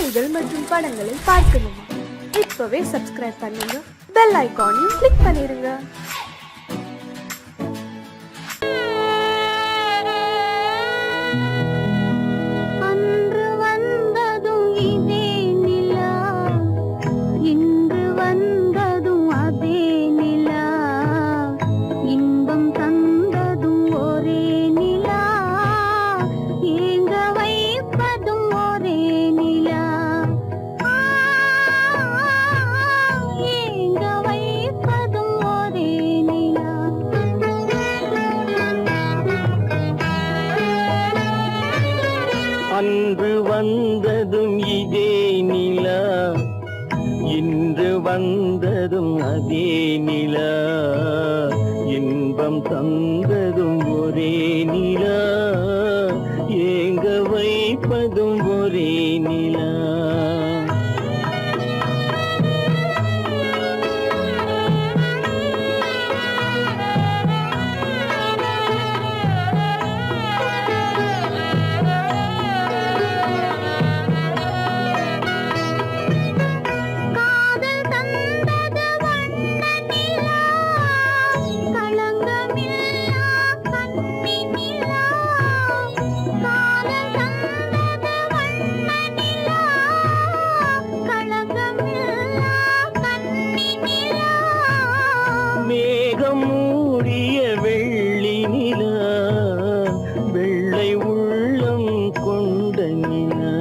செய்திகள் மற்றும் படங்களை பார்க்கணுமா? இப்பவே சப்ஸ்கிரைப் பண்ணுங்க, பெல் ஐகானையும் கிளிக் பண்ணிருங்க. அன்று வந்ததும் இதே நிலா, இன்று வந்ததும் அதே நிலா, இன்பம் தந்ததும் ஒரே நிலா, ஏங்க வைப்பதும் ஒரே நிலா. மேகம் மூடிய வெள்ளி நிலா, வெள்ளை உள்ளம் கொண்ட நிலா,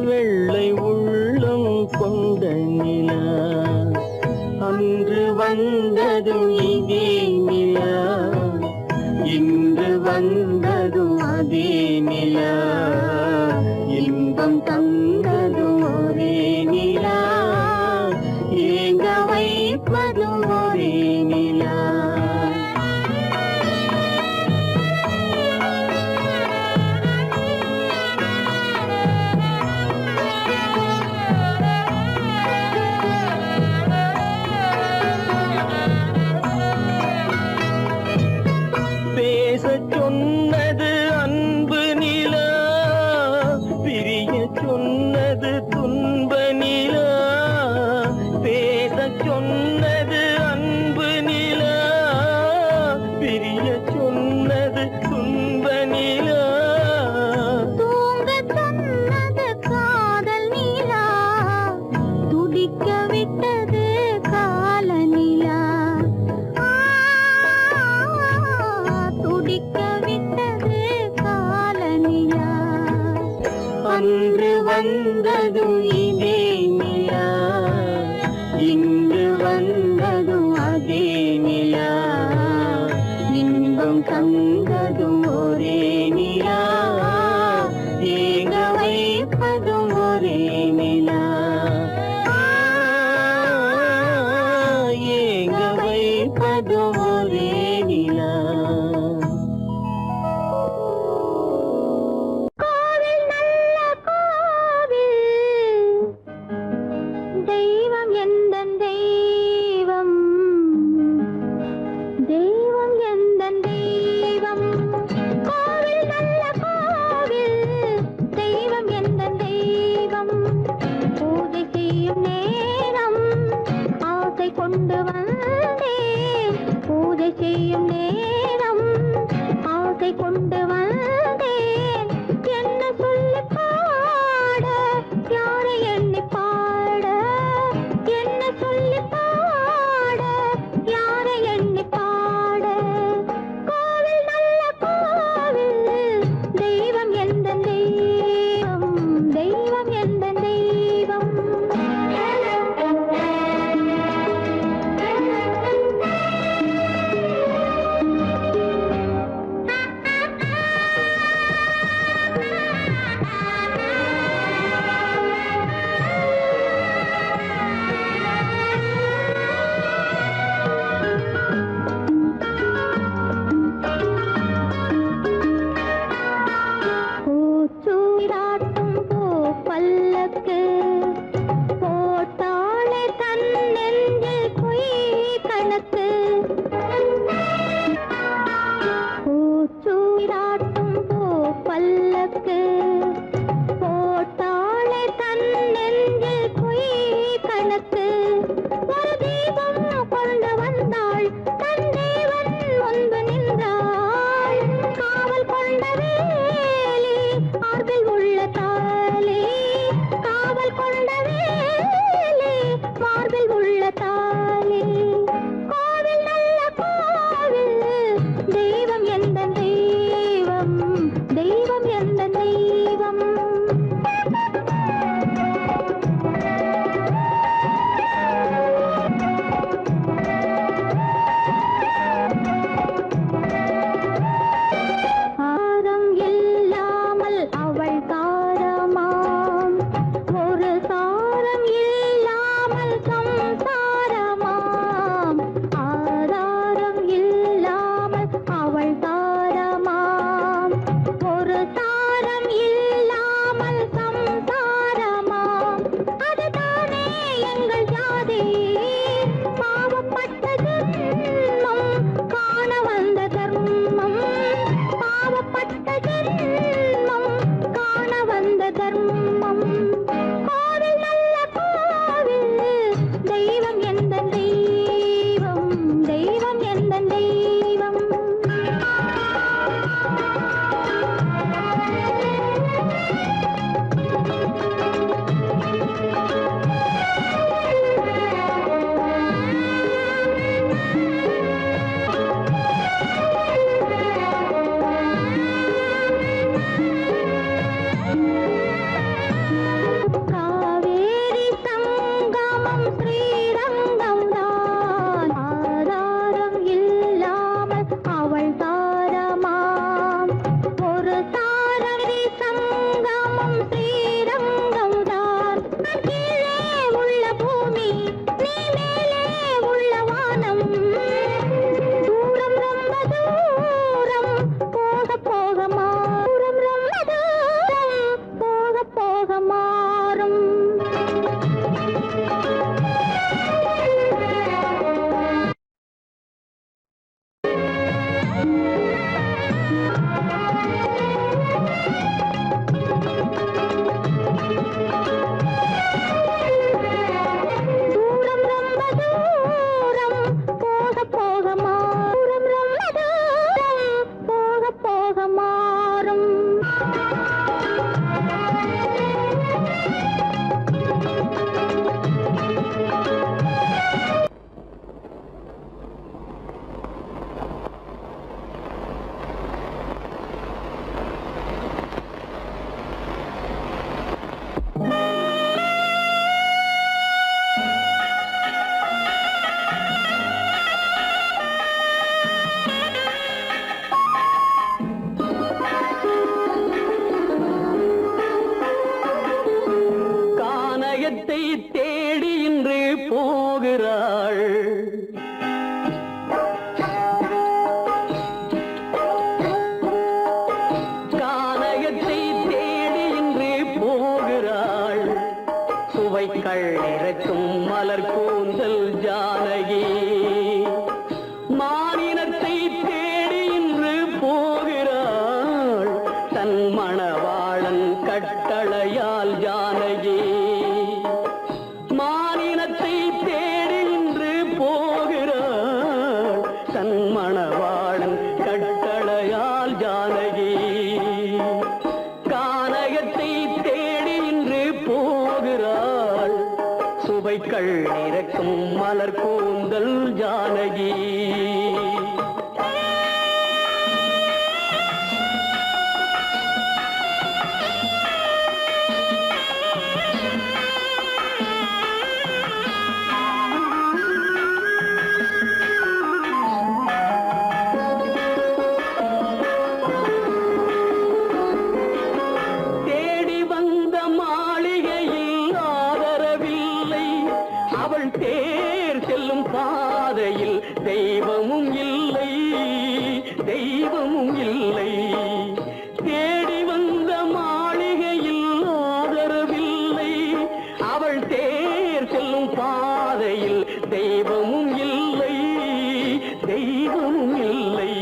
வெள்ளை உள்ளம் கொண்ட நிலா. அன்று வந்ததும் இதே நிலா, இன்று வந்ததும் அதே நிலா, இன்பம் தந்ததும் ஒரே நிலா, ஏங்க வைப்பதும் ஒரே நிலா. பேசச் சொன்னது அன்பு நிலா, பிரிய சொன்னது துன்ப நிலா. பேசச் சொன்னது அன்பு நிலா, பிரிய சொன்னது துன்ப நிலா. தூங்கச் சொன்னது காதல் நிலா, துடிக்க விட்டது கால நிலா, துடிக்க விட்டது கால நிலா. அன்று வந்ததும் இதே நிலா, இன்று வந்ததும் அதே நிலா, இன்பம் தந்ததும் ஒரே நிலா, ஏங்க வைப்பதும் ஒரே நிலா, ஏங்க வைப்பதும் ஒரே நிலா. கோவில் நல்ல கோவில், மலர் கூந்தல் ஜானகி மானினத்தை தேடி இன்று போகிறாள் தன் மணவாளன் கட்டளையால் ஜானகி மானினத்தை தேடி இன்று போகிறாள் தன் மணவாளன் கட்டளையால் ஜானகி கானகத்தை தேடி இன்று போகிறாள் சுவைக்கள் இறக்கும் மலர் கூந்தல் ஜானகி பாதையில் தெய்வமும் இல்லை தெய்வமும் இல்லை தேடி வந்த மாளிகையில் ஆதரவில்லை அவள் தேர் செல்லும் பாதையில் தெய்வமும் இல்லை தெய்வமும் இல்லை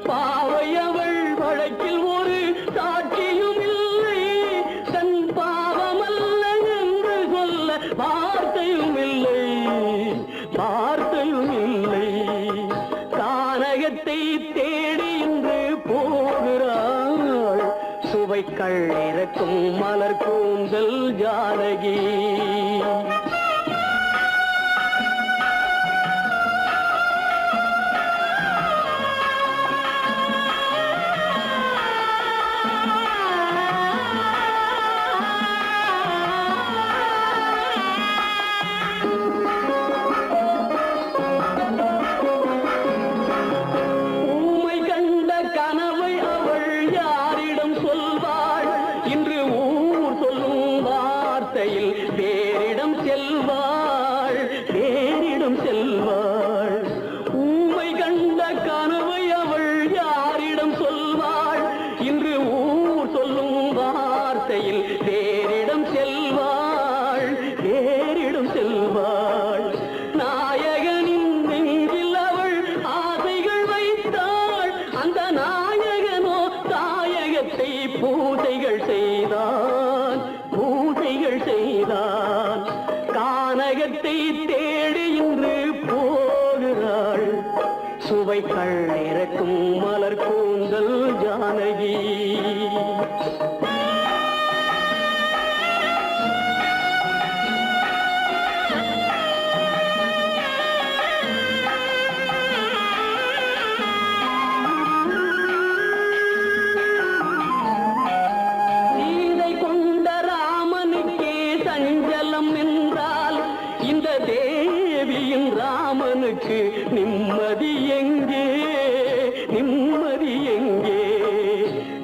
பாவை அவள் வழக்கில் ஒரு சாட்சியும் இல்லை தன் பாவமல்ல என்று சொல்ல வார்த்தையும் இல்லை வார்த்தையும் இல்லை கானகத்தை தேடி இன்று போகிறாள் சுவைக்கள் இறக்கும் மலர் கூந்தல் ஜானகி வேறிடம் செல்வாள் வேறிடம் செல்வாள் ஊமை கண்ட கனவை அவள் யாரிடம் சொல்வாள் இன்று ஊர் சொல்லும் வார்த்தையில் வேறிடம் செல்வாள் வேறிடம் செல்வாள் நாயகனின் நெஞ்சில் அவள் ஆசைகள் வைத்தாள் அந்த நாயகனோ தாயகத்தை பூஜைகள் செய்தான் பூஜைகள் செய்தான் கானகத்தை தேடி இன்று போகிறாள் சுவைக்கள் இறக்கும் மலர் கூந்தல் ஜானகி தேவியின் ராமனுக்கு நிம்மதி எங்கே நிம்மதி எங்கே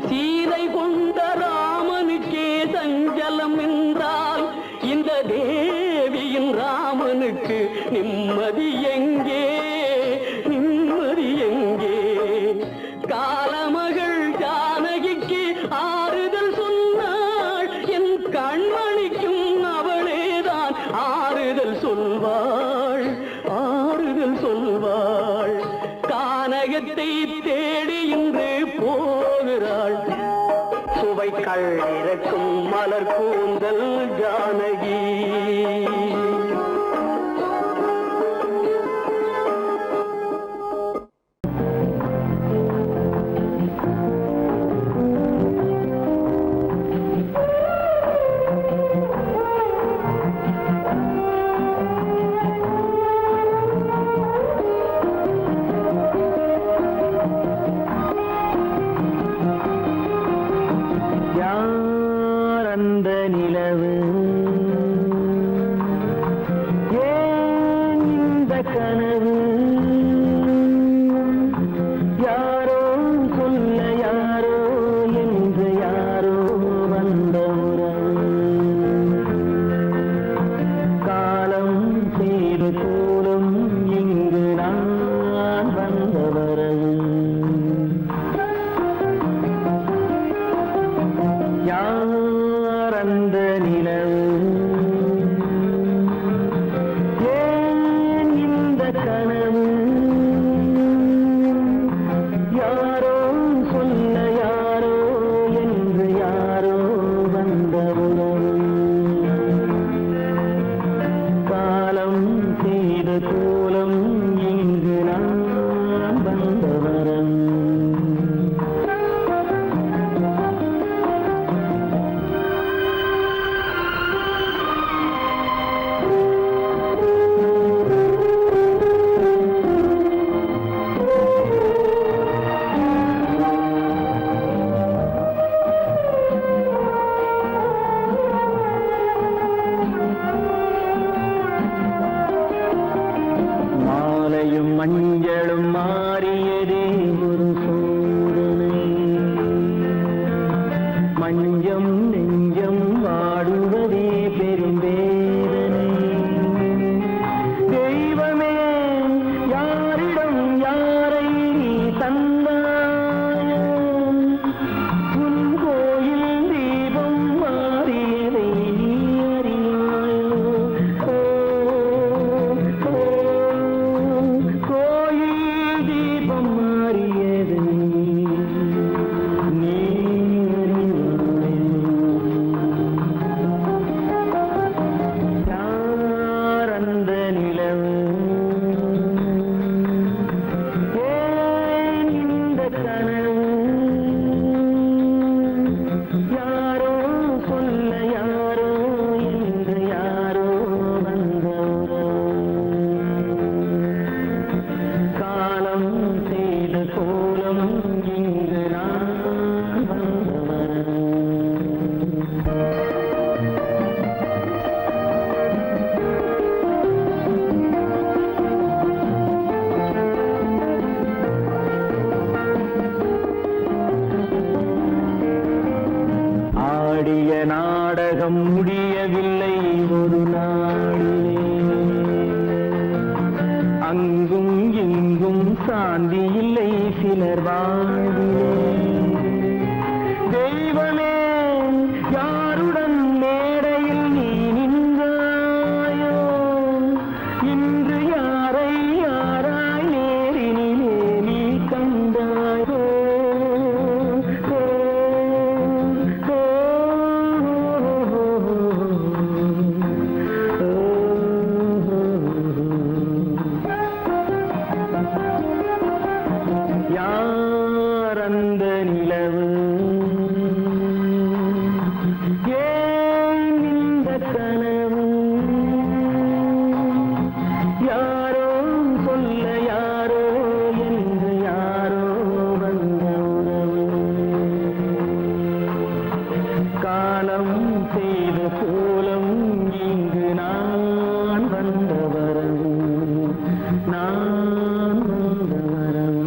சீதை கொண்ட ராமனுக்கே சஞ்சலம் என்றால் இந்த தேவியின் ராமனுக்கு நிம்மதி எங்கே நிம்மதி எங்கே காலமகள் ஜானகிக்கு ஆறுதல் சொன்னாள் என் கண்மணிக்கும் அவளேதான் ஆறுதல் சொல்வாள் ஆறுதல் சொல்வாள் கானகத்தை தேடி இன்று போகிறாள் சுவைக்கள் இறக்கும் மலர் கூந்தல் ஜானகி அந்த நிலவு ஏன் இந்த கனவு யாரோ சொல்ல யாரோ என்று யாரோ வந்தவுடன் காலம் செய்து கூறும் இங்கு நான் வந்தவரவு அந்த நிலவு மஞ்சம் நெஞ்சம் வாடுவதே பெரும் வேதனை. தெய்வமே யாரிடம் யாரை நீ தந்தாயோ, உன் கோயில் தீபம் மாறியதை நீ அறியாயோ. கோயில் தீபம் மாறியதை நீ யார் அந்த நிலவு, ஏன் இந்த கனவு, யாரோ சொல்ல யாரோ என்று யாரோ வந்த உறவு. காலம் செய்த கோலம் இங்கு நான் வந்தவன். ஆடிய நாடகம் முடியவில்லை ஒரு நாளிலே, அங்கும் இங்கும் சாந்தி இல்லை சிலர் வாழ்விலே. தெய்வமே யாருடன் மேடையில் நீ நின்றாயோ, இன்று யாரை யாராய் நேரினிலே நீ கண்டாயோ. யார் அந்த நிலவு, ஏன் இந்த கனவு, யாரோ சொல்ல யாரோ என்று யாரோ வந்த உறவு. காலம் செய்த கோலம் இங்கு நான் வந்த வரவு, நான் வந்த வரவு.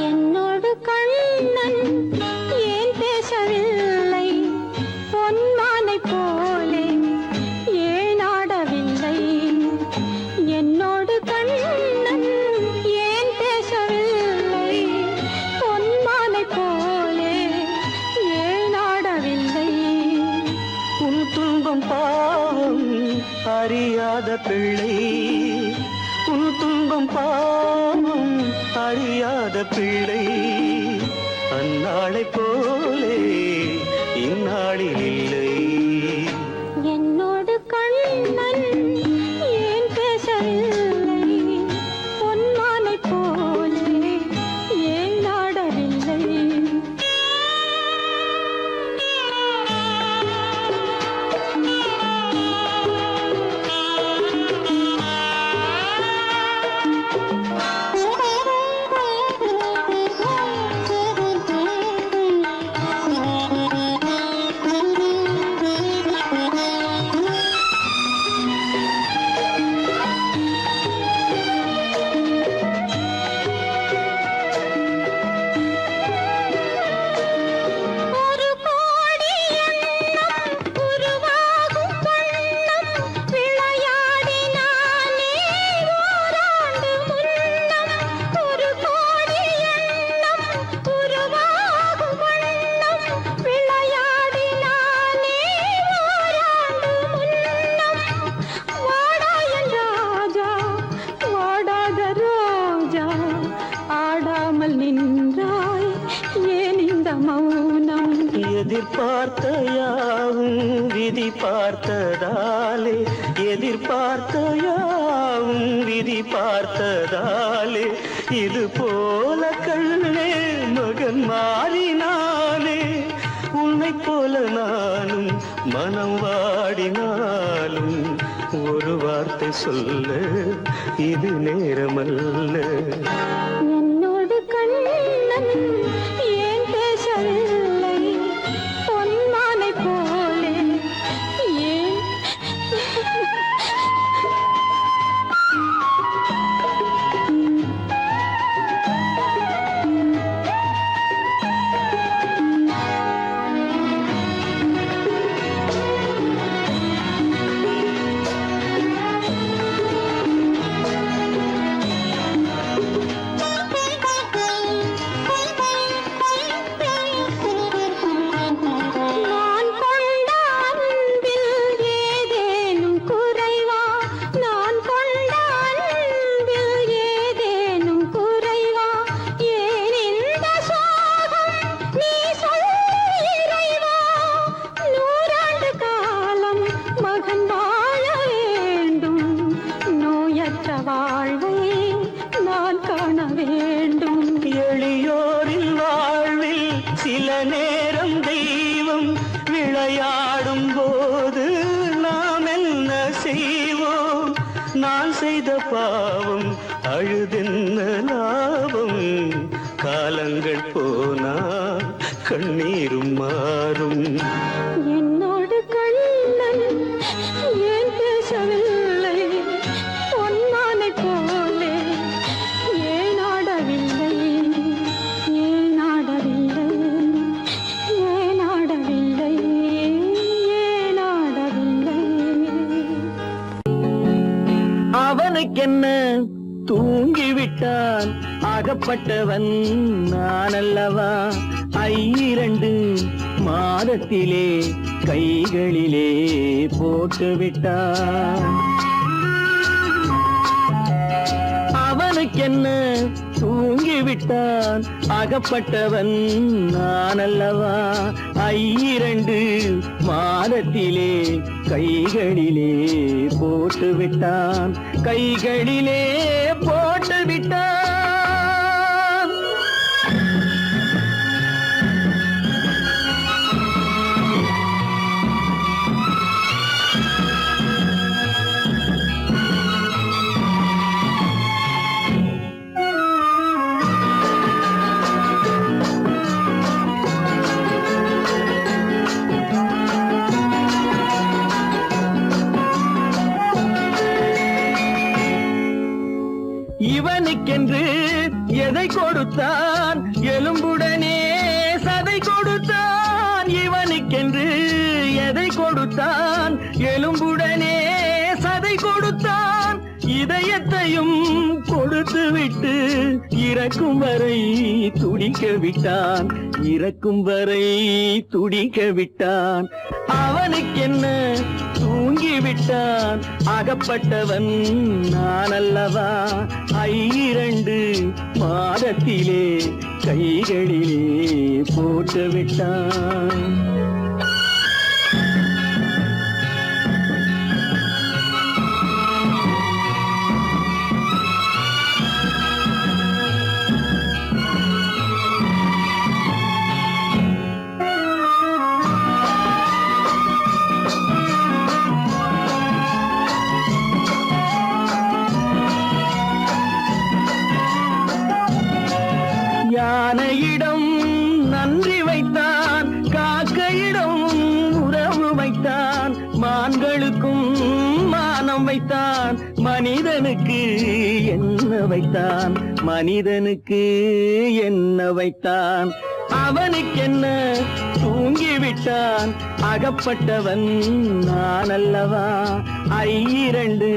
என்னோடு கண்ணன் ஏன் பேசவில்லை, பொன்மானை போலே ஏன் ஆடவில்லை. என்னோடு கண்ணன் ஏன் பேசவில்லை, பொன்மானை போலே ஏன் ஆடவில்லை. உன் துன்பம் பாவம் அறியாத பிள்ளை, உன் துன்பம் பாவம் அறியாத பிள்ளை. அந்நாளைப் போலே இந்நாளில் இல்லை. என்னோடு கண்ணன் ஏன் பேசவில்லை, பொன்மானை போலே ஏன் ஆடவில்லை. விதி பார்த்ததாலே எதிர்பார்த்த யாவும் விதி பார்த்ததாலே இது போல கண்ணே மகன் மாறினானே உன்னை போல நானும் மனம் வாடினாலும் ஒரு வார்த்தை சொல்ல இது நேரமல்ல. என்னோடு கண்ணன் ஏன் பேசவில்லை பொன்மானை போலே ஏன் நான் கொண்ட அன்பில் ஏதேனும் குறைவா நான் கொண்ட அன்பில் ஏதேனும் குறைவா ஏன் இந்த சோகம் நீ சொல் இறைவா நூறாண்டு காலம் மகன் வாழ வேண்டும் நோயற்ற வாழ்வை நான் காண வேண்டும். எளியோரின் வாழ்வில் சில நேரம் தெய்வம் விளையாடும் போது நாம் என்ன செய்வோம்? நான் செய்த பாவம் அழுதென்ன லாபம்? காலங்கள் போனா கண்ணீரும் மாறும். என்னோடு கண்ணன் ஏன் பேசவில்லை பொன்மானை போலே ஏன் ஆடவில்லை ஏன் ஆடவில்லை ஏன் ஆடவில்லை ஏன் ஆடவில்லை. அவனுக்கென்ன தூங்கிவிட்டான் அகப்பட்டவன் நான் அல்லவா? 2 மாதத்திலே கைகளிலே போட்டுவிட்டான். அவனுக்கென்ன தூங்கிவிட்டான் அகப்பட்டவன் நான் அல்லவா? 2 மாதத்திலே கைகளிலே போட்டுவிட்டான் கைகளிலே போட்டுவிட்டான். இவனுக்கென்று எதை கொடுத்தான் எலும்புடனே சதை கொடுத்தான். இவனுக்கென்று எதை கொடுத்தான் எலும்புடனே சதை கொடுத்தான். இதயத்தையும் கொடுத்து விட்டு இறக்கும் வரை துடிக்க விட்டான் இறக்கும் வரை துடிக்க விட்டான். அவனுக்கென்ன தூங்கிவிட்டான் அகப்பட்டவன் நான் அல்லவா? 2 மாதத்திலே கைகளிலே போட்டுவிட்டான். யானையிடம் நன்றி வைத்தான் காக்கையிடம் உறவு வைத்தான். மான்களுக்கும் மானம் வைத்தான் மனிதனுக்கு என்ன வைத்தான் மனிதனுக்கு என்ன வைத்தான். அவனுக்கென்ன தூங்கிவிட்டான் அகப்பட்டவன் நான் அல்லவா? 2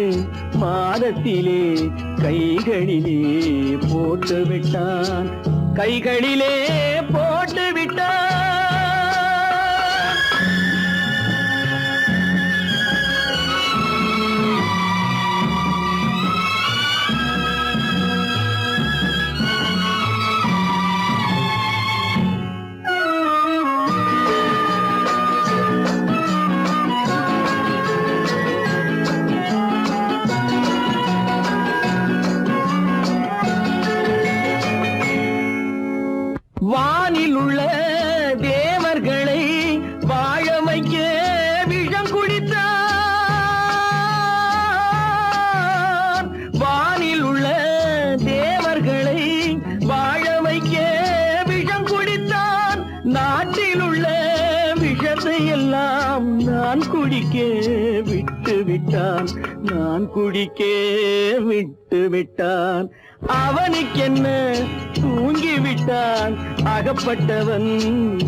மாதத்திலே கைகளிலே போட்டுவிட்டான் கைகளிலே போட்டுவிட்டான். விட்டு விட்டான், நான் குடிக்க விட்டு விட்டான். அவனுக்கென்ன தூங்கி விட்டான், அகப்பட்டவன்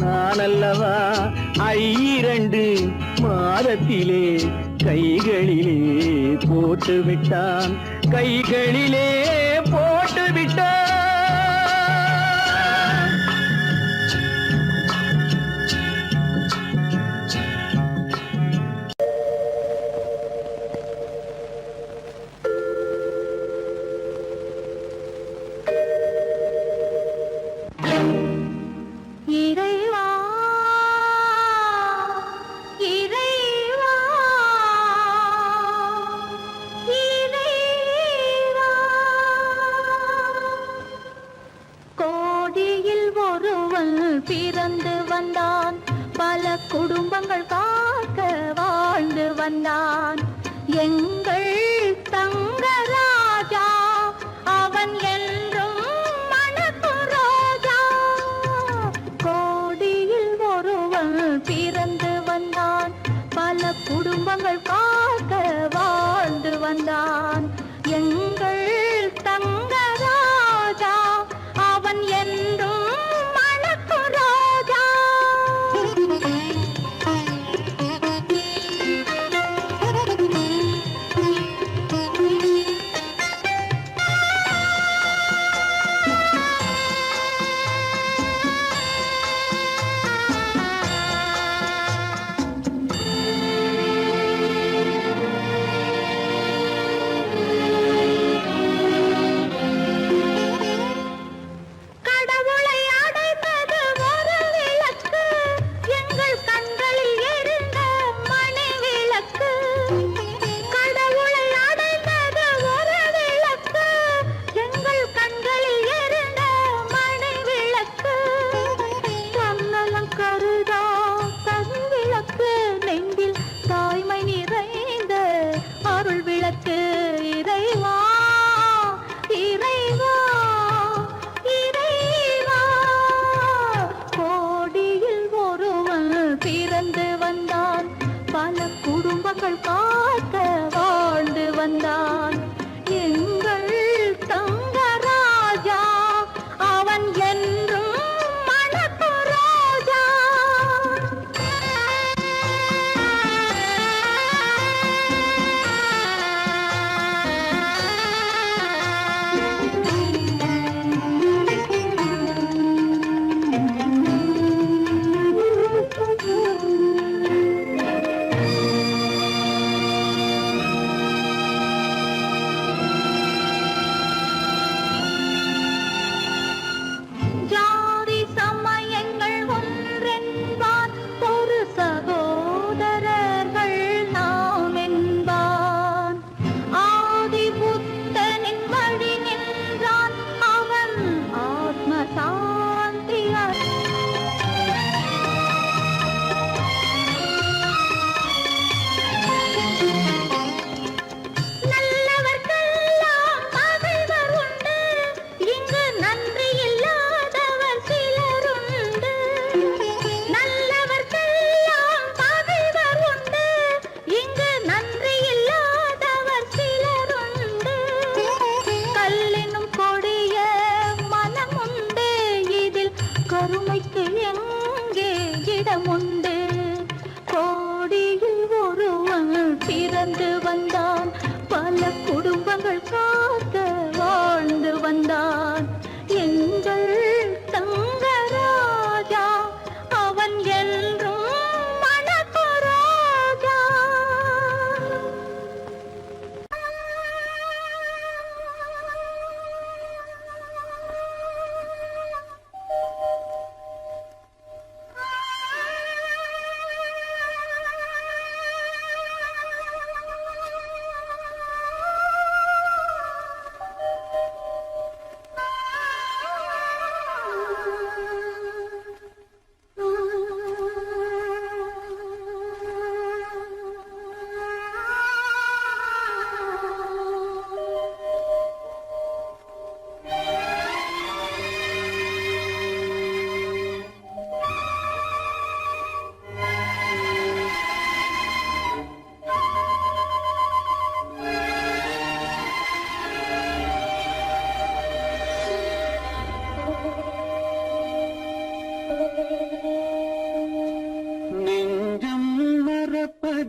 நான் அல்லவா. 2 மாதத்திலே கைகளிலே போட்டு விட்டான், கைகளிலே போட்டு விட்டான். இறைவா இறைவா இறைவா, கோடியில் ஒருவன் பிறந்து வந்தான், பல குடும்பங்கள் காக்க வாழ்ந்து வந்தான். எங்கள் தங்கராஜா அவன் என்றும் மணக்கு ரோஜா. கோடியில் ஒருவன் பிறந்து வந்தான், பல குடும்பங்கள் காக்க வாழ்ந்து வந்தான். எங்கள் தங்கராஜா அவன் என்றும் மணக்கு ரோஜா. கடவுளை அடைந்தது ஒரு விளக்கு, எங்கள் கண்களில் எரிந்த மணி விளக்கு. கடவுளை அடைந்தது ஒரு விளக்கு, எங்கள் கண்களில் எரிந்த மணி விளக்கு. தன்னலம் கருதா தன் விளக்கு, நெஞ்சில் தாய்மை நிறைந்த அருள் விளக்கு. இறைவா இறைவா இறைவா, கோடியில் ஒருவன் பிறந்து வந்தான், பல குடும்பங்கள் காக்க வாழ்ந்து வந்தான். எங்கள் தங்கராஜா அவன் என்றும் மணக்கு ரோஜா. ஜாதி சமயங்கள் ஒன்றென்பான், ஒரு சகோதரர்கள் நாம் என்பான். ஆதி புத்தனின் வழி நின்றான், அவன் ஆத்ம சாந்தி நல்லவர்க்கெல்லாம் பகைவர் உண்டு, இங்கு நன்றி இல்லாதவர் சிலருண்டு. நல்லவர்க்கெல்லாம் பகைவர் உண்டு, இங்கு நன்றி இல்லாதவர் சிலருண்டு. கல்லினும் கொடிய மனமுண்டு, இதில் கருமைக்கு எங்கே இடமுண்டு. கோடியில் ஒருவன் பிறந்து வந்தான், பல குடும்பங்கள் காக்க வாழ்ந்து வந்தான். எங்கள் தங்கராஜா அவன் என்றும் மணக்கு ரோஜா.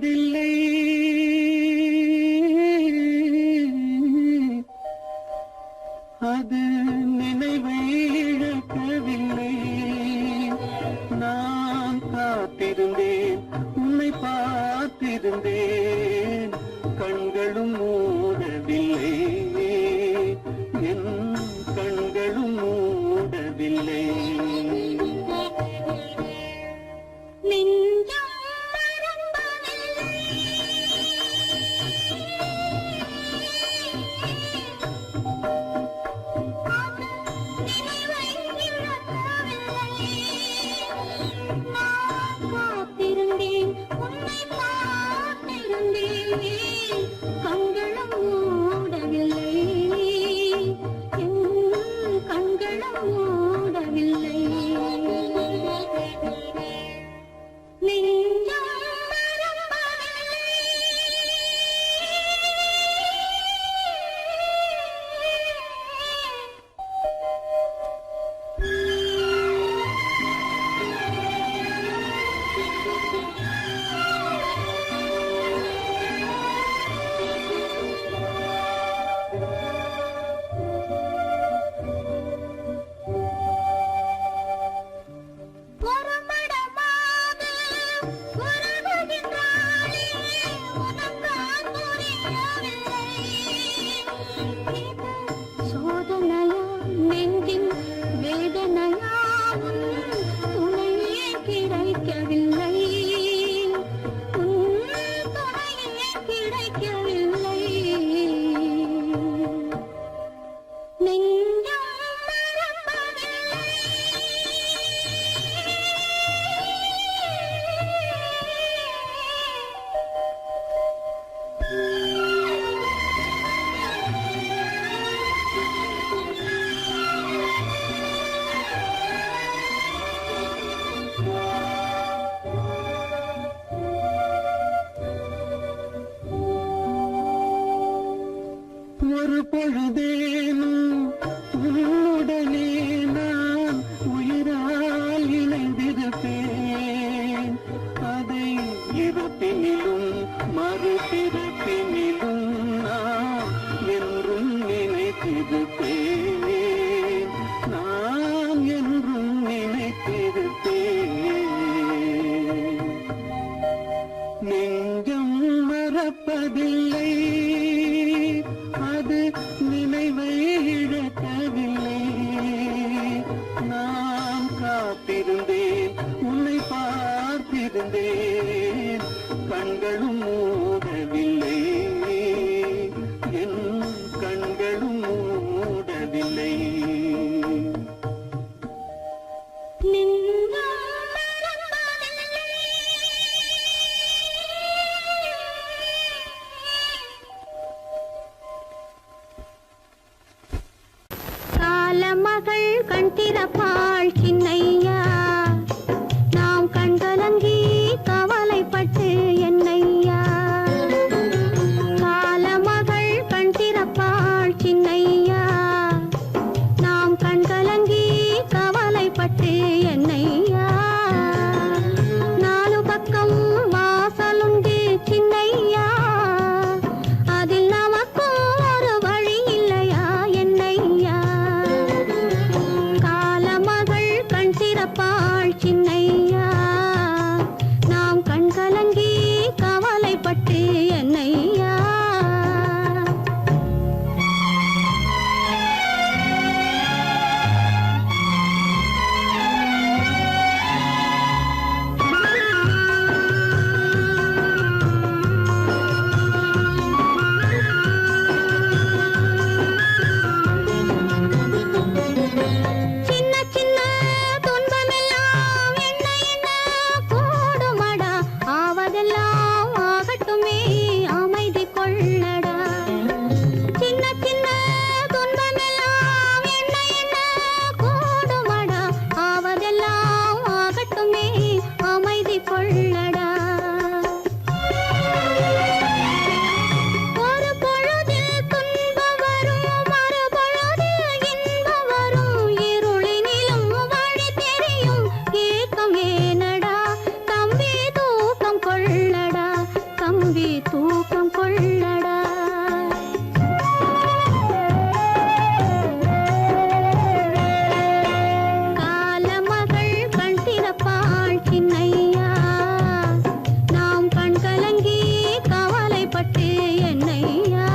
மறப்பதில்லை அது நினைவை இழக்கவில்லை நான் காத்திருந்தேன் உன்னை பார்த்திருந்தேன் கண்களும் மூடவில்லை என் கண்களும் மூடவில்லை நெஞ்சம் மறப்பதில்லை நினைவை இழக்கவில்லை நான் காத்திருந்தேன் உன்னை பார்த்திருந்தேன் கண்களும் மூடவில்லை என் கண்களும் மூடவில்லை நெஞ்சம் மறப்பதில்லை உறவுகின்றாளே உனக்கான் புரியவில்லை இது சோதனையா நெஞ்சின் வேதனையா உன் துணையே கிடைக்கவில்லை உன் துணையே கிடைக்கவில்லை நெஞ்சம் மறப்பதில்லை ஒரு பொழுதேனும் உன்னுடனே நான் உயிரால் இணைந்திருப்பேன் அதை இருப்பினிலும் மறுபிறப்பினிலும் நான் என்றும் நினைத்திருப்பேன் நான் என்றும் நினைத்திருப்பேன் நெஞ்சம் மறப்பதில்லை அது நினைவை இழக்கவில்லை நான் காத்திருந்தேன் உன்னை பார்த்திருந்தேன் கண்களும் மூடவில்லை என் கண்களும் மூடவில்லை நெஞ்சம் மறப்பதில்லை காலமகள் கண் திறப்பாள் சின்னையா நாம் கண்கலங்கி கவலைப்பட்டு என்னையா காலமகள் கண் திறப்பாள் சின்னையா நாம் கண்கலங்கி கவலைப்பட்டு என்னையா நாலு பக்கம் வாசலுண்டு சின்னையா அதில் நமக்கும் ஒரு வழி இல்லையா என்னையா காலமகள் கண் தம்பி தூக்கம் கொள்ளடா. காலமகள் கண் திறப்பாள் சின்னையா, நாம் கண் கலங்கி கவலைப்பட்டு என்னையா.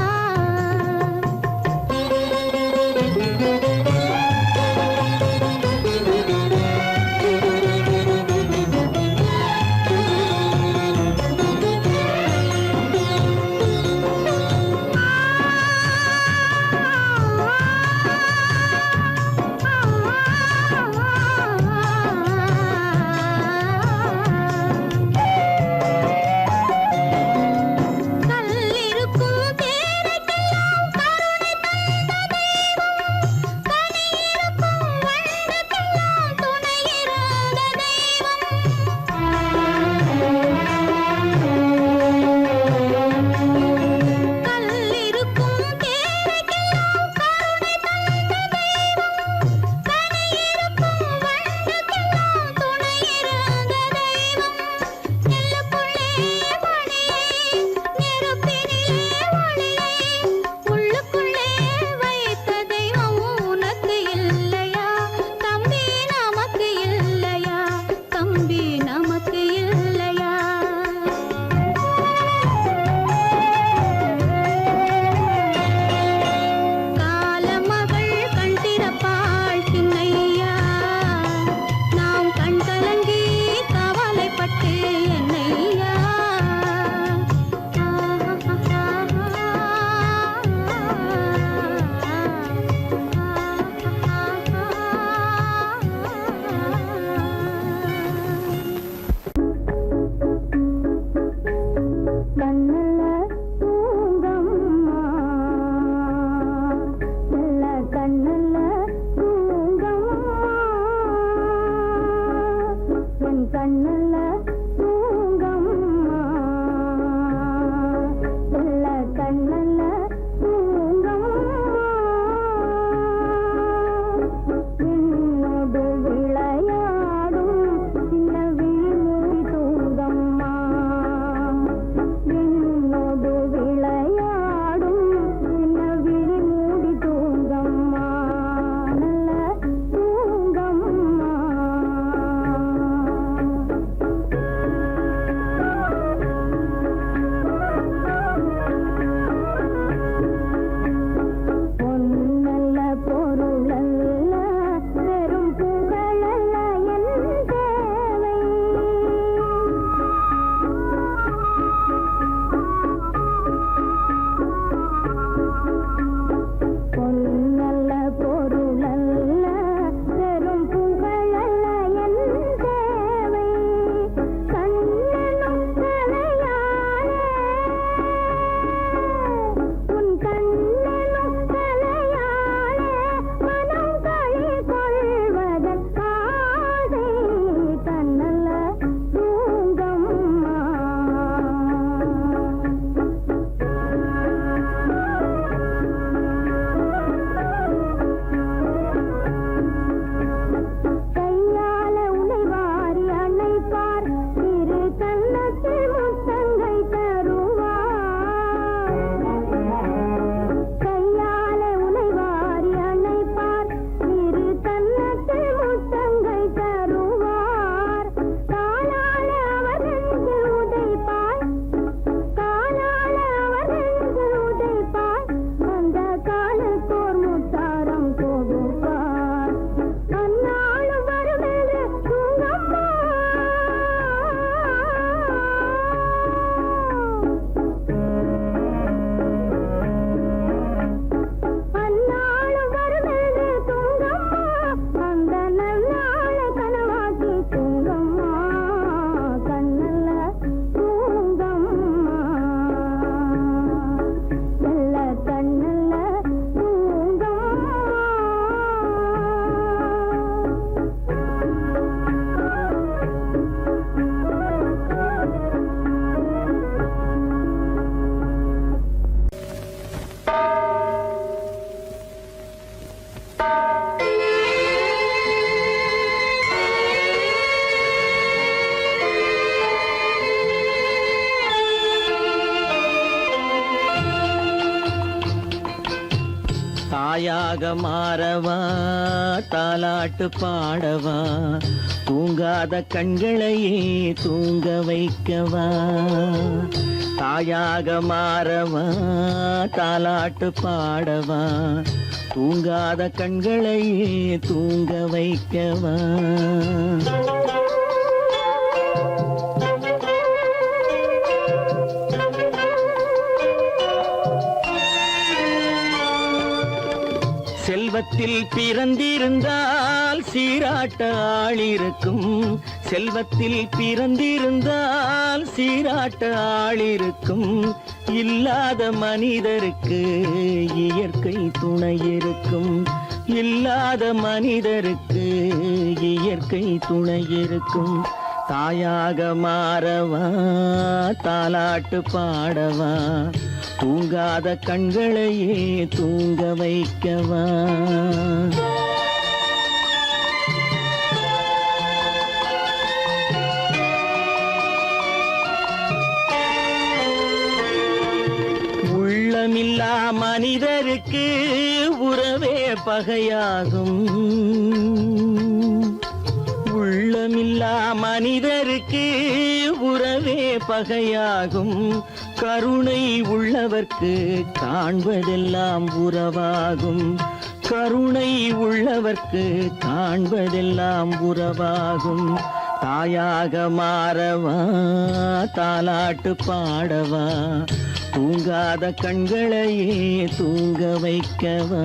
தாயாக மாறவா தாலாட்டு பாடவா தூங்காத கண்களையே தூங்க வைக்கவா தாயாக மாறவா தாலாட்டு பாடவா தூங்காத கண்களையே தூங்க வைக்கவா செல்வத்தில் பிறந்திருந்தால் சீராட்ட ஆள் இருக்கும் செல்வத்தில் பிறந்திருந்தால் சீராட்ட ஆள் இருக்கும் இல்லாத மனிதருக்கு இயற்கை துணை இருக்கும் இல்லாத மனிதருக்கு இயற்கை துணை இருக்கும் தாயாக மாறவா தாலாட்டு பாடவா தூங்காத கண்களையே தூங்க வைக்கவா உள்ளமில்லா மனிதருக்கு உறவே பகையாகும் உள்ளமில்லா மனிதருக்கு உறவே பகையாகும் கருணை உள்ளவர்க்கு காண்பதெல்லாம் உறவாகும் கருணை உள்ளவர்க்கு காண்பதெல்லாம் உறவாகும் தாயாக மாறவா தாலாட்டு பாடவா தூங்காத கண்களையே தூங்க வைக்கவா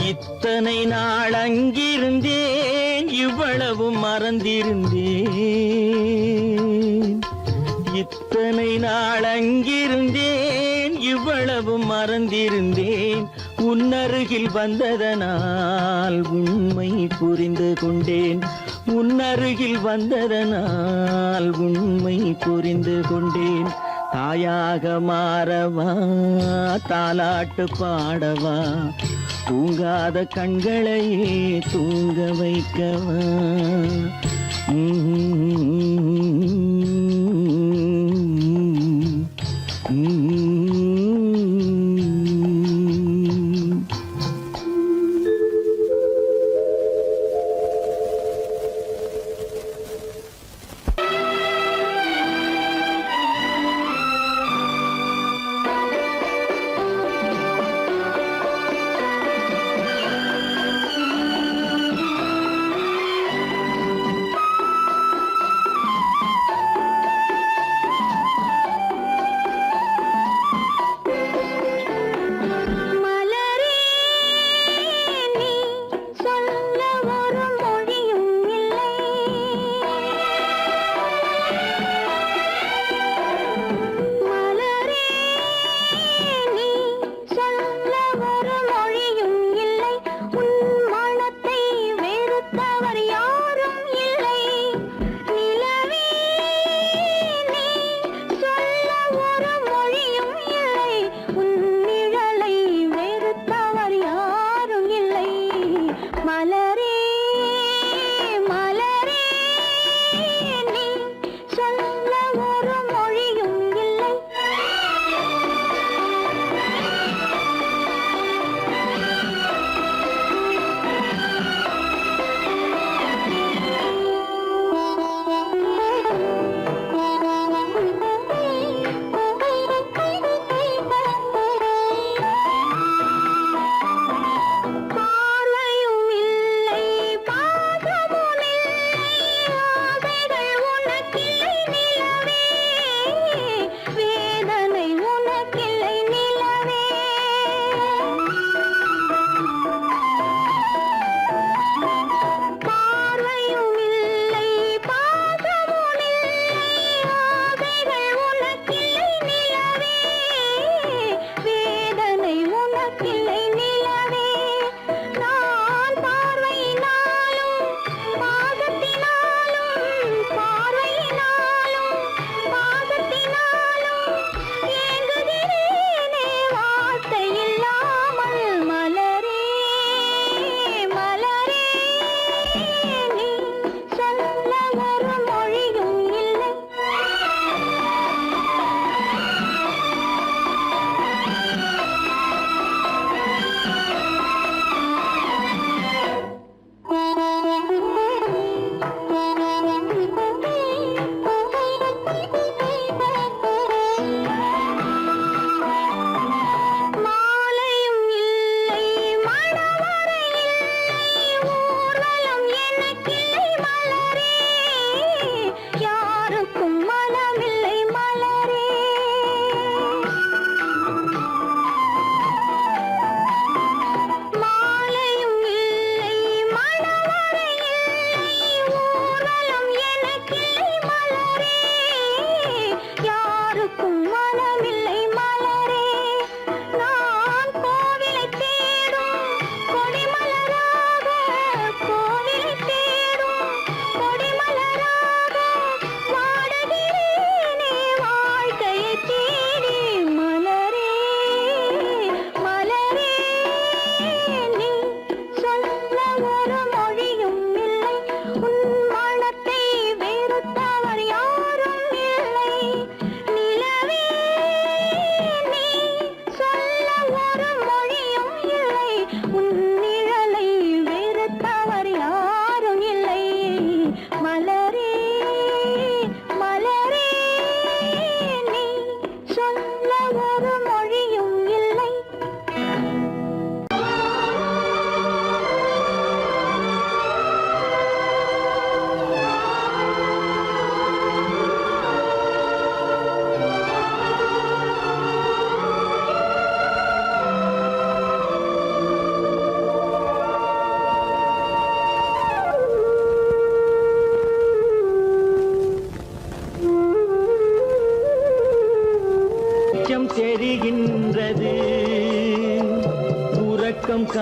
இத்தனை நாள் அங்கிருந்தேன் இவ்வளவு மறந்திருந்தேன் இத்தனை நாள் அங்கிருந்தேன் இவ்வளவு மறந்திருந்தேன் உன்னருகில் வந்ததனால் உண்மை புரிந்து கொண்டேன் உன்னருகில் வந்ததனால் உண்மை புரிந்து கொண்டேன் தாயாக மாறவா தாலாட்டு பாடவா தூங்காத கண்களையே தூங்க வைக்கவா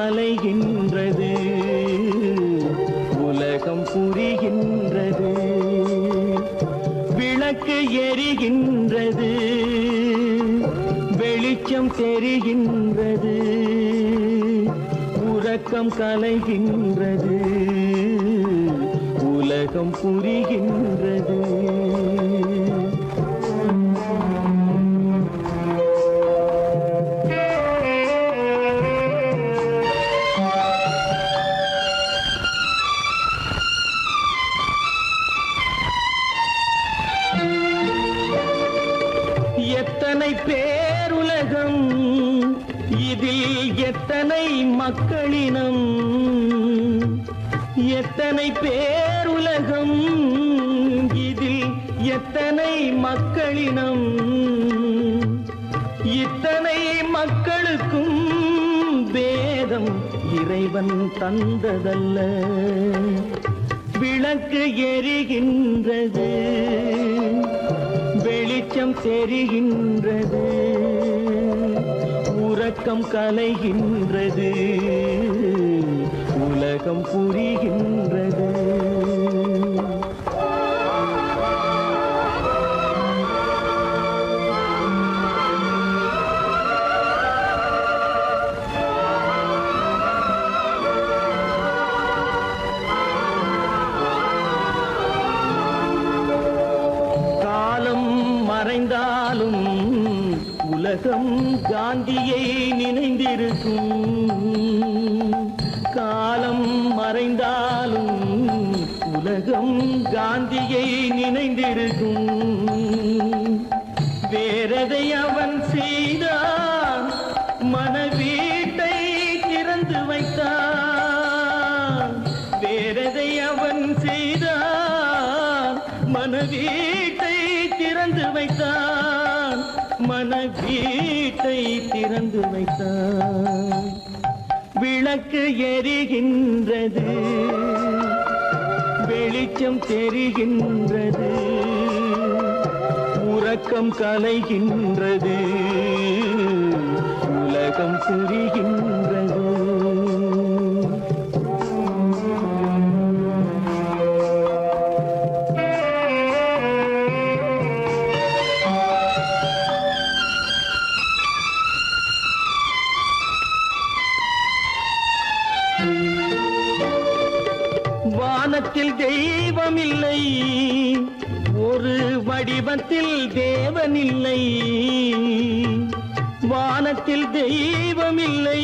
கலைகின்றது உலகம் புரிகின்றது விளக்கு எரிகின்றது வெளிச்சம் தெரிகின்றது உறக்கம் கலைகின்றது உலகம் புரிகின்றது எத்தனை பேருலகம் இதில் எத்தனை மக்களினம் எத்தனை பேருலகம் இதில் எத்தனை மக்களினம் இத்தனை மக்களுக்கும் வேதம் இறைவன் தந்ததல்ல விளக்கு எரிகின்றது வெளிச்சம் தெரிகின்றது உறக்கம் கலைகின்றது உலகம் புரிகின்றது மறைந்தாலும் உலகம் காந்தியை நினைந்திருக்கும் காலம் மறைந்தாலும் உலகம் காந்தியை நினைந்திருக்கும் வேறதை அவன் செய்தான் மனவீட்டை திறந்து வைத்தான் வேறதை அவன் செய்தான் மனவீட்டை திறந்து வைத்தான் மனவீட்டை திறந்து வைத்தான் விளக்கு எரிகின்றது வெளிச்சம் தெரிகின்றது உறக்கம் கலைகின்றது உலகம் புரிகின்றது வானத்தில் தெய்வம் இல்லை ஒரு வடிவத்தில் தேவன் இல்லை வானத்தில் தெய்வம் இல்லை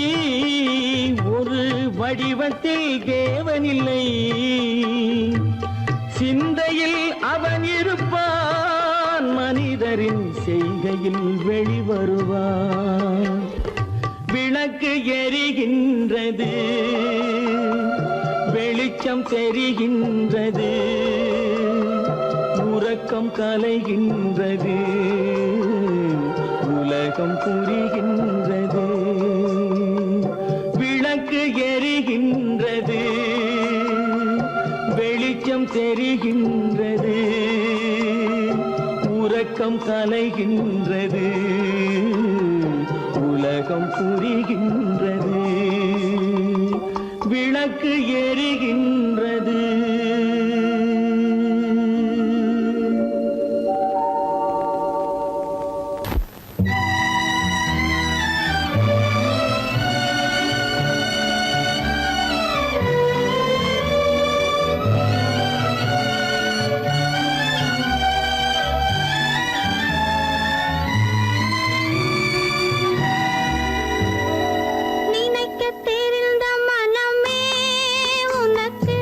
ஒரு வடிவத்தில் தேவன் இல்லை சிந்தையில் அவன் இருப்பான் மனிதரின் செய்கையில் வெளிவருவான் விளக்கு எரிகின்றது வெளிச்சம் தெரிகின்றது உறக்கம் கலைகின்றது உலகம் புரிகின்றது விளக்கு எரிகின்றது வெளிச்சம் தெரிகின்றது உறக்கம் கலைகின்றது உலகம் புரிகின்றது விளக்கு எரிகின்றது நினைக்க தெரிந்த மனமே உனக்கு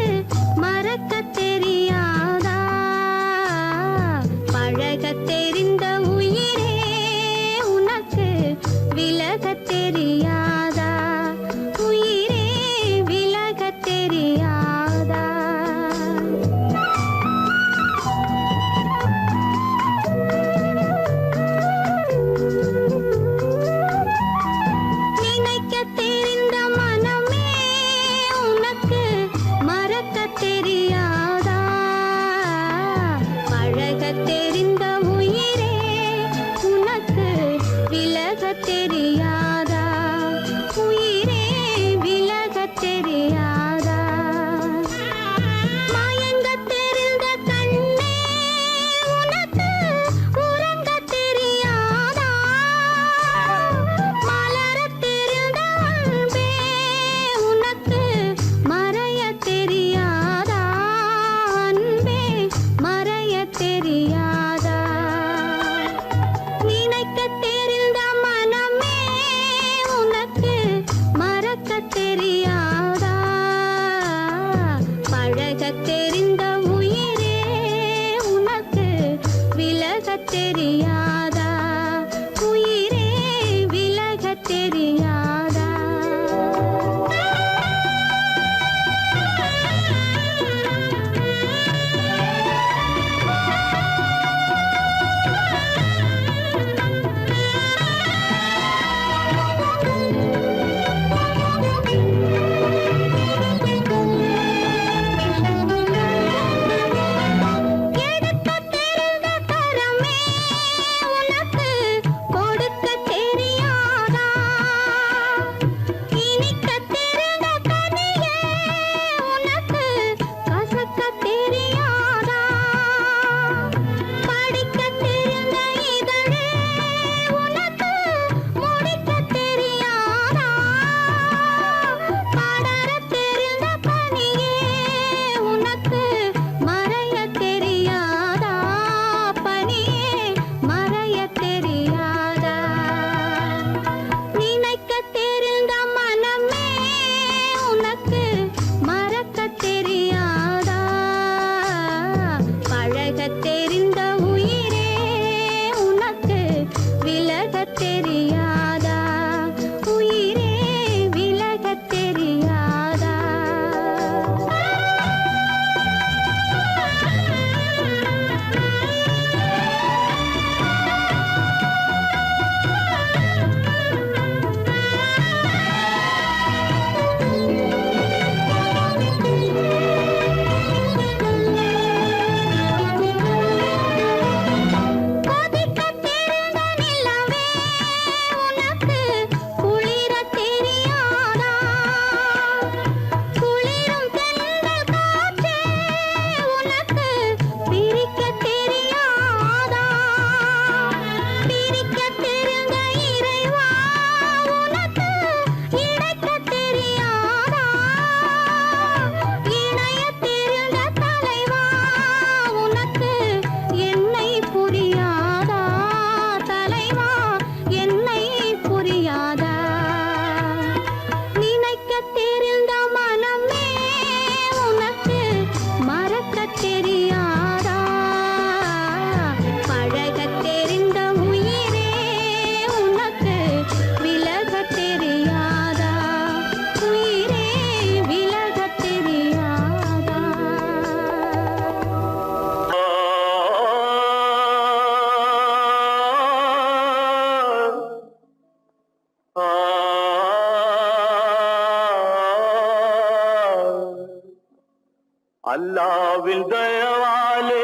அல்லாவின் தயவாலே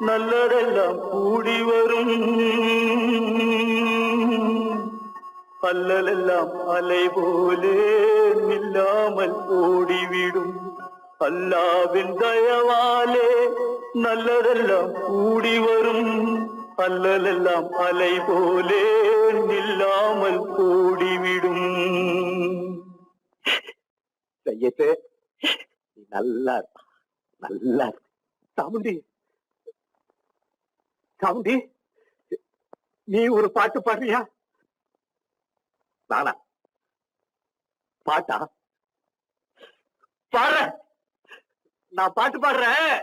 நல்லதெல்லாம் கூடி வரும், அல்லலெல்லாம் அலை போலே நில்லாமல் ஓடிவிடும். அல்லாவின் தயவாலே நல்லதெல்லாம் கூடி வரும், அல்லலெல்லாம் அலை போலே நில்லாமல் ஓடிவிடும். சையத்து, நீ நல்லா இருப்பா, நல்லா இருப்பா. சாமுண்டி, சாமுண்டி, நீ ஒரு பாட்டு பாடுறியா? நானா பாட்டா பாடுற? நான் பாட்டு பாடுறேன்,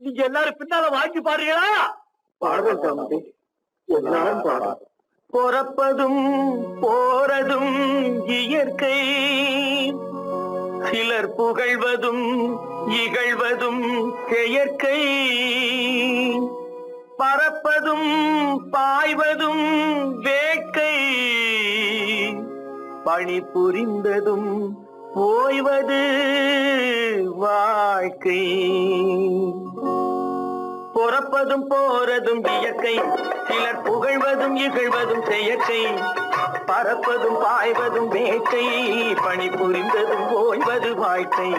நீங்க எல்லாரும் பின்னால வாங்கி பாடுறீங்களா? பாடுறேன் சாமுண்டி, எல்லாரும் பாடுற. பொறப்பதும் போறதும் இயற்கை, சிலர் புகழ்வதும் இகழ்வதும் செயற்கை. பறப்பதும் பாய்வதும் வேட்கை, பணி புரிந்ததும் ஓய்வது வாழ்க்கை. பொறப்பதும் போறதும் இயற்கை, சிலர் புகழ்வதும் இகழ்வதும் செயற்கை. பறப்பதும் பாய்வதும் வேட்கை, பணி புரிந்ததும் ஓய்வது வாழ்க்கை.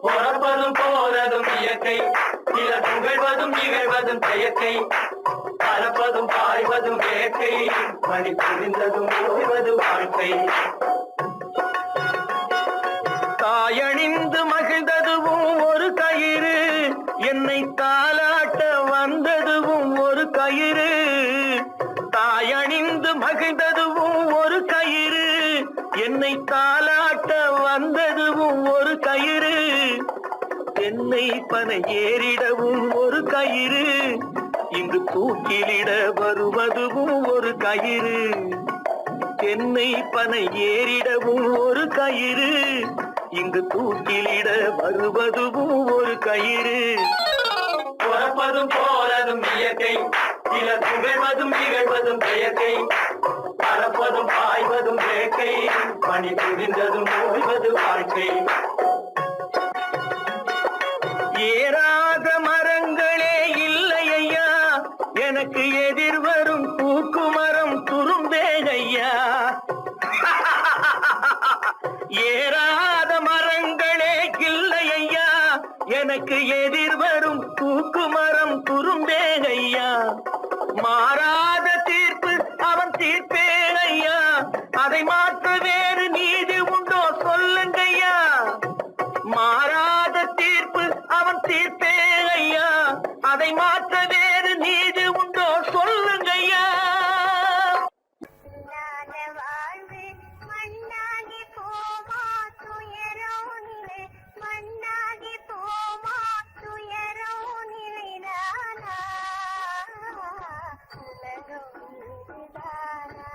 பொறப்பதும் போறதும் இயற்கை, சிலர் புகழ்வதும் இகழ்வதும் செயற்கை. பறப்பதும் பாய்வதும் வேட்கை, பணி புரிந்ததும் ஓய்வது வாழ்க்கை. தாயணிந்து மகிழ்ந்ததுவும் ஒரு கயிறு, என்னை தாலாட்ட வந்ததுவும் ஒரு கயிறு. தாயணிந்து மகிழ்ந்ததுவும் ஒரு கயிறு, என்னை தாலாட்ட வந்ததுவும் ஒரு கயிறு. என்னை பனை ஏறிடவும் ஒரு கயிறு, இங்கு தூக்கிலிட வருவதுவும் ஒரு கயிறு. என்னை பனை ஏறிடவும் ஒரு கயிறு, இங்கு தூக்கிலிட வருவதுவும் ஒரு கயிறு. பொறப்பதும் போறதும் இயற்கை, சிலர் புகழ்வதும் இகழ்வதும் செயற்கை. பறப்பதும் பாய்வதும் வேட்கை, பணி புரிந்ததும் ஓய்வது வாழ்க்கை. ஏறாத மரங்களே இல்லை ஐயா, எனக்கு எதிர்வரும் பூக்குமரம் துரும்பே ஐயா. ஏறாத மரங்களே இல்லை ஐயா, எனக்கு எதிர்வரும் பூக்குமரம் துரும்பே ஐயா. மாறாத தீர்ப்பு அவன் தீர்ப்பே ஐயா, அதை மாற்ற வேறு நீதி உண்டோ சொல்லுங்கய்யா. மாறாத தீர்ப்பு அவன் தீர்ப்பே ஐயா, அதை மாற்ற வேறு நீதி உண்டோ சொல்லுங்கய்யா. வாழ்வு மண்ணாகி போமா துயரோ நிலை, மண்ணாகி போமா துயரோ நிலைதானா, உலகம் இதுதானா.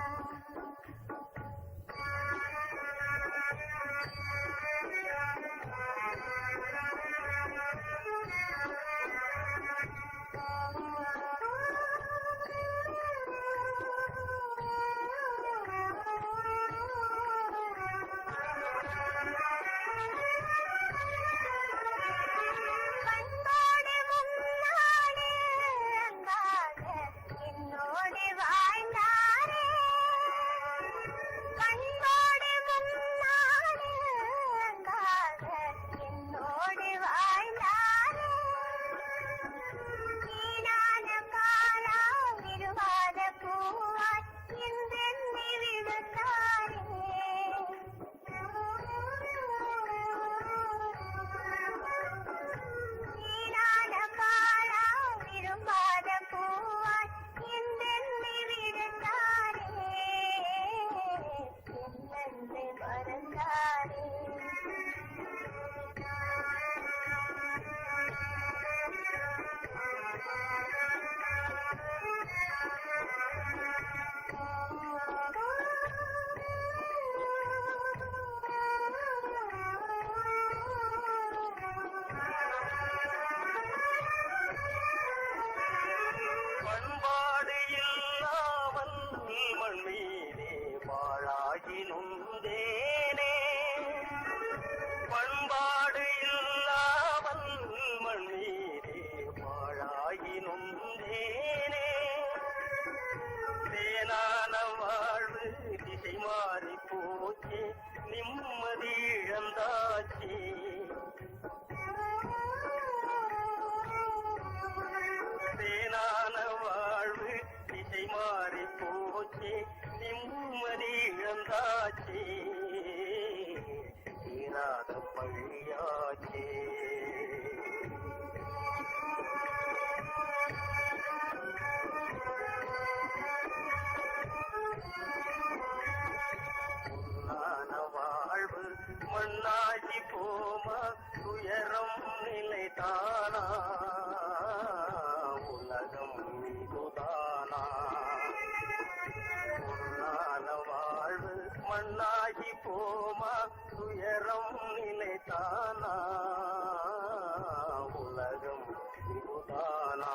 மண் மீதே வாழாகி நொந்தேனே, இழந்தாச்சு. தேனான வாழ்வு திசை மாறி போச்சு, நிம்மதி இழந்தாச்சு, தீராத பழியாச்சு. வாழ்வு மண்ணாகி போமா, துயரம் நிலைதானா, உலகம் இதுதானா. பொன்னான வாழ்வு மண்ணாகி போமா, துயரம் நிலைதானா, உலகம் இதுதானா.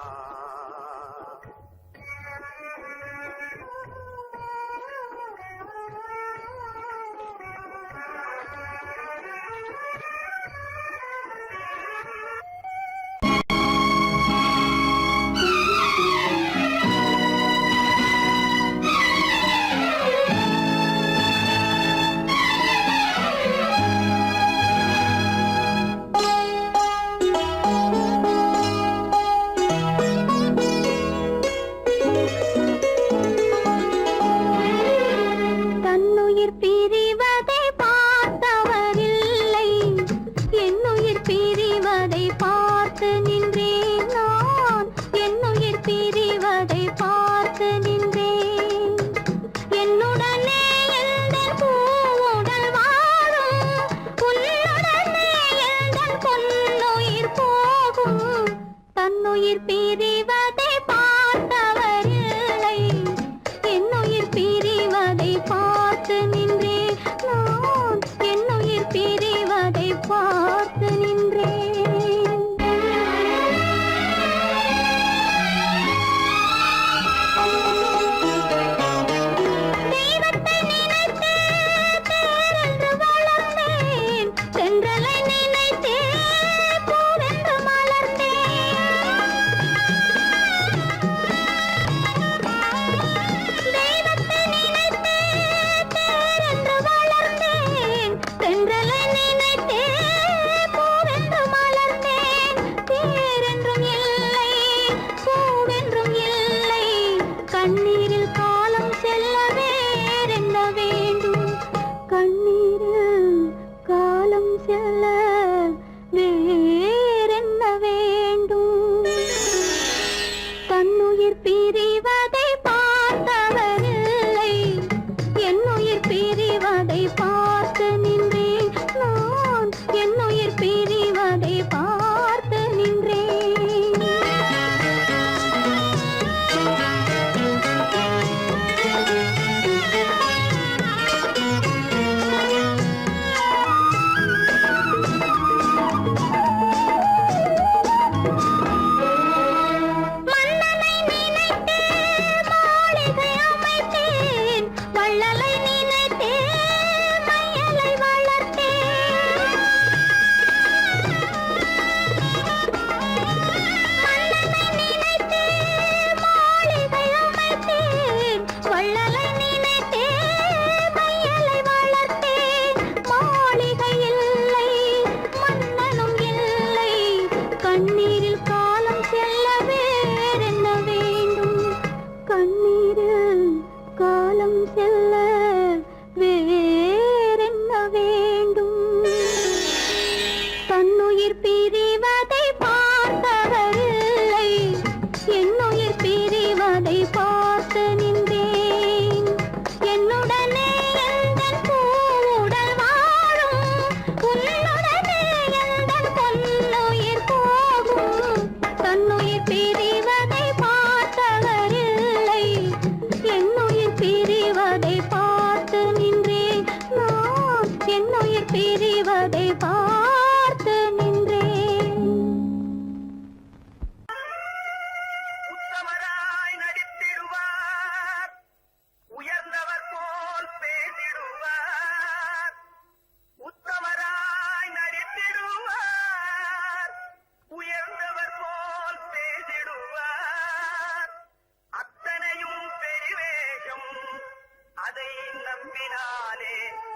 அதை நம்பினாலே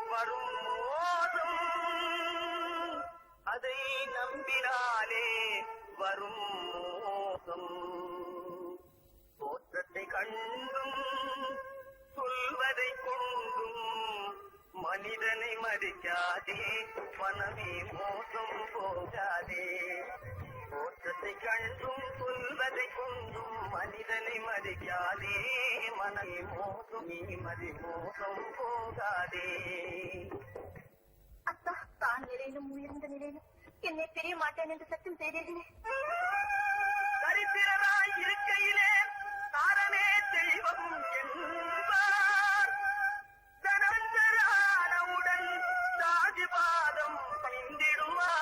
வரும் மோசம் வரும் மோசம் தோற்றத்தை கண்டும் சொல்வதை கொண்டும் மனிதனை மதிக்காதே மனமே மோசம் போகாதே தோற்றத்தை கண்டும் சொல்வதை கொண்டும் மனிதனை மதிக்காதே மனமே மோசம் நீ மதி மோசம் போகாதே அத்தா தான் நிலையிலும் உயர்ந்த நிலையிலும் என்னை தெரிய மாட்டேன் என்று சத்தியம் செய்தீர்களே. சரித்திரராய் இருக்கையிலே தாரமே தெய்வம் என்பார் தனஞ்சரானவுடன் ராஜபாதம் பணிந்திடுவார்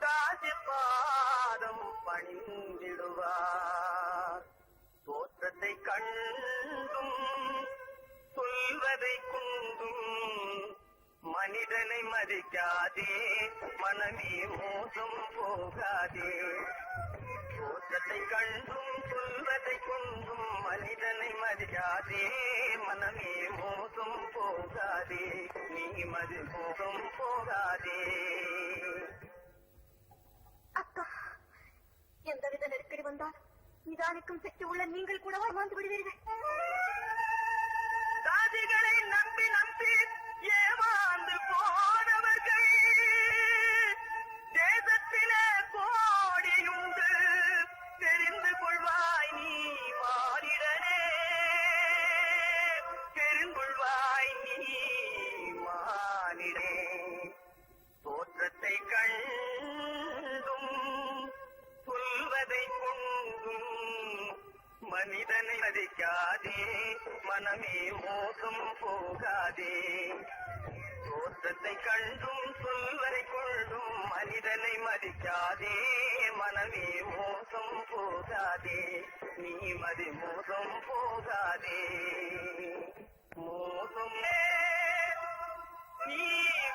ராஜபாதம் பணிந்திடுவார் தோற்றத்தை கண்டும் சொல்வதை கொண்டும் மனிதனை மதிக்காதே மனமே மோசம் போகாதே தோற்றத்தை கண்டும் சொல்வதை கொண்டும் மனிதனை மதிக்காதே மனமே மோசம் போகாதே நீ மதி மோசம் போகாதே அத்தா எந்தவித நெருக்கடி வந்தால் நிதானிக்கும் சக்தி உள்ள நீங்கள் கூட வாழ்ந்து விடுவீர்கள். சாதிகளை நம்பி நம்பி ஏமாந்து போனவர்கள் தேசத்திலே கோடியுண்டு தெரிந்து கொள்வாய் நீ மானிடனே தெரிந்து கொள்வாய் நீ மானிடே தோற்றத்தை கண்டும் சொல்வதை கொண்டும் மனிதனை மதிக்காதே மனமே மோசம் போகாதே தோற்றத்தை கண்டும் சொல்வதை கொண்டும் மனிதனை மதிக்காதே மனமே மோசம் போகாதே நீ மதி மோசம் போகாதே மோசம் நீ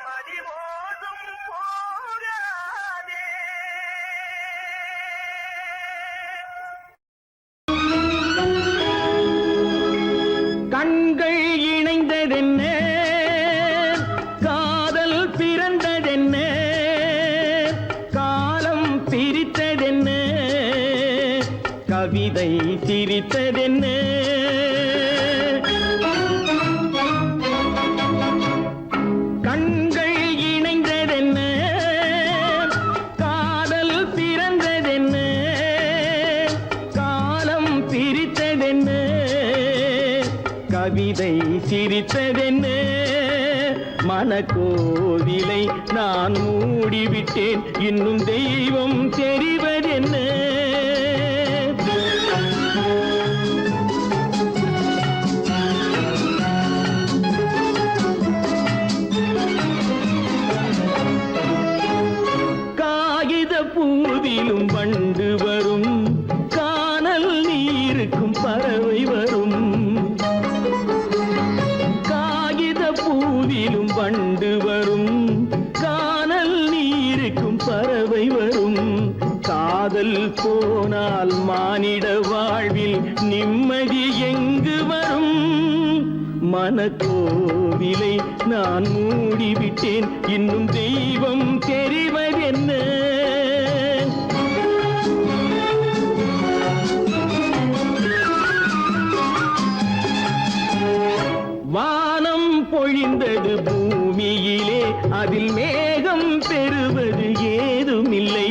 மதி மோசம் போகாதே கண்கள் இணைந்ததென்ன காதல் பிறந்ததென்ன காலம் பிரித்ததென்ன கவிதை சிரித்ததென்ன கண்கள் இணைந்ததென்ன காதல் பிறந்ததென்ன காலம் பிரித்ததென்ன கவிதை சிரித்ததென்ன மனக்கோவிலை நான் மூடிவிட்டேன் இன்னும் தெய்வம் தெரிவதென்ன காகித பூவிலும் வண்டு வரும் கானல் நீருக்கும் பறவை வரும் காகித பூவிலும் வண்டு வரும் கானல் நீருக்கும் பறவை வரும் காதல் போனால் மானிட வாழ்வில் நிம்மதி எங்கு வரும் மனக்கோவிலை நான் மூடிவிட்டேன் இன்னும் தெய்வம் தெரிவதென்ன வானம் பொழிந்தது பூமியிலே அதில் மேகம் பெறுவது ஏதுமில்லை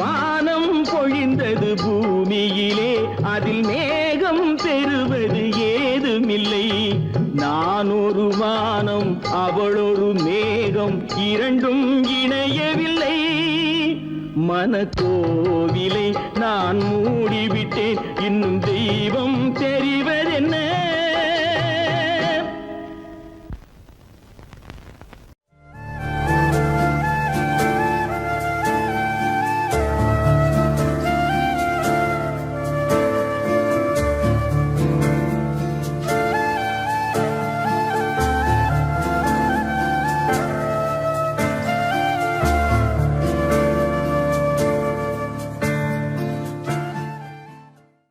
வானம் பொழிந்தது பூமியிலே அதில் மேகம் பெறுவது ஏதுமில்லை நான் ஒரு வானம் அவளொரு மேகம் இரண்டும் இணையவில்லை மனக்கோவிலை நான் மூடிவிட்டேன் இன்னும் தெய்வம் தெரிவதென்ன